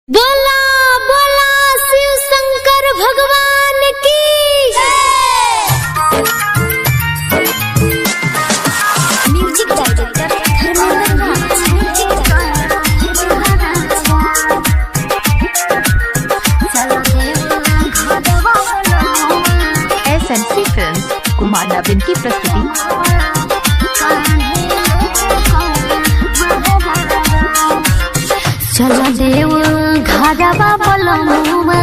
बोला बोला शिव शंकर भगवान की music director SMC films Kumar Naveen की प्रस्तुति। चला देव घरवा बलमुआ,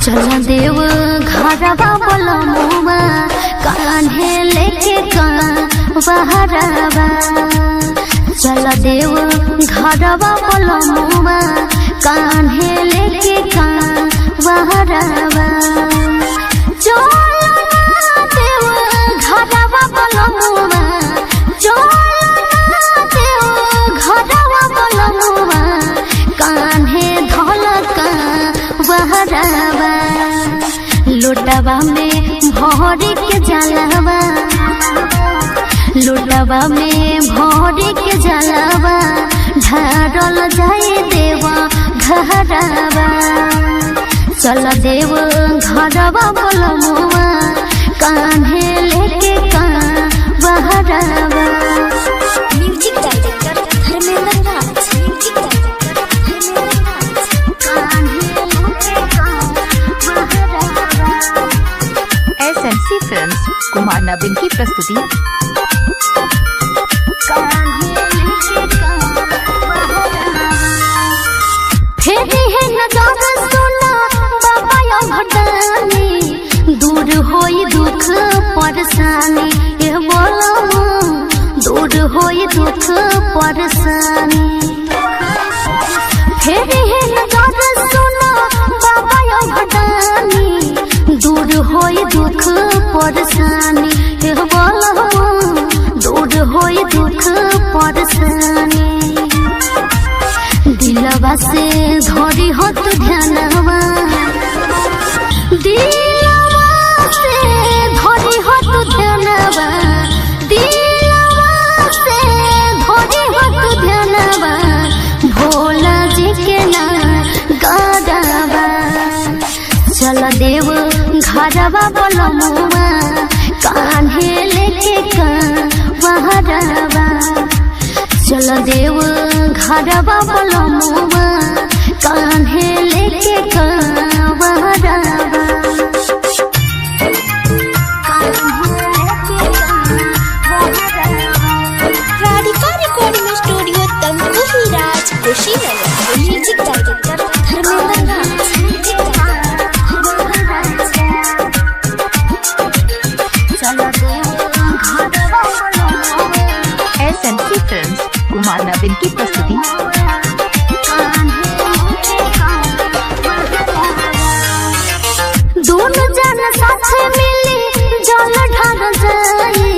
चला देव घरवा बलमुआ, कान्हे लेके बहरवा। चला देव घरवा बलमुआ, कान्हे लेके बहरवा। लोटवा में भोरी के जलवा, लोटवा में भोरी के जलवा, ढारल जाए देवा घरवा। चल देव घरवा बलमुआ, कान्हे लेके बहरवा। म्यूजिक डायरेक्टर धर्मेंद्र राज, music SMC films Kumar Naveen की प्रस्तुति। दूर होई दुख परेशानी, ये बोलमु दूर होई दुख परेशानी। फिर सुना बाबा यो घटानी, दूर होई दुख परेशानी, ये बोलमु दूर होई दुख परेशानी। दिलवा से धरी हो तू ध्यानवा, दिलवा से धरी हो तू ध्यानवा, दिलवा से धरी हो तू ध्यानवा। भोला जी के ना गाड़ावा, चल देव घरवा बलमुआ, कान्हे लेके बहरवा। चल देव घरवा बलमुआ, कान्हे लेके बहरवा। स्टूडियो तमकुही राज कुशीनगर। म्यूजिक डायरेक्टर धर्मेंद्र राज। एसएमसी फिल्म्स कुमार नवीन की प्रस्तुति। दोनों जन साथ मिली जल ढार जाए,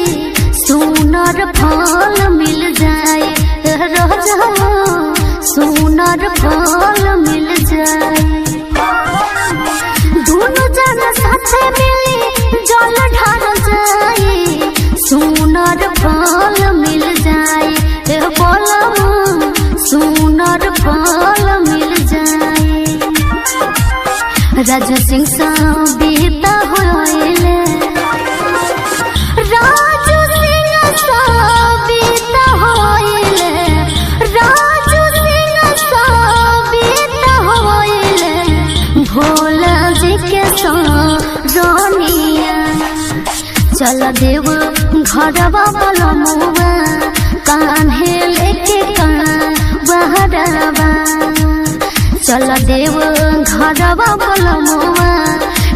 सुनर फल मिल जाए, सुनर फल मिल जाए। दोनों जन साथ मिली जल ढार जाए, सुनर फल मिल जाए, बोलमु सुनर फल मिल जाए। राजा सिंह बीता होइले, राजू सिंह बीता होइले, राजू सिंह बीता होइले। भोला जी के सोनिया, चल देव घरवा बलमुआ, कान्हे लेके बहरवा। चल देव घरवा बलमुआ,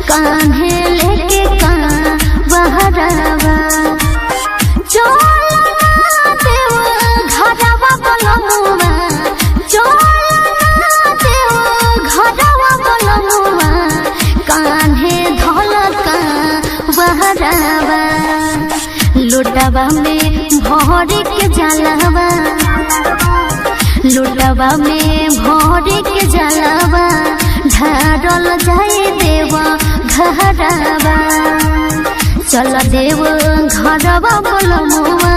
कान्हे लेके बहरवा। चल देव घरवा बलमुआ, चल देव घरवा बलमुआ, कान्हे धोलका बहरवा। लोटवा में भोरी के जलवा, लोटवा में भोरी के जलवा, ढारल जाए देवा घरवा। चल देव घरवा बलमुआ,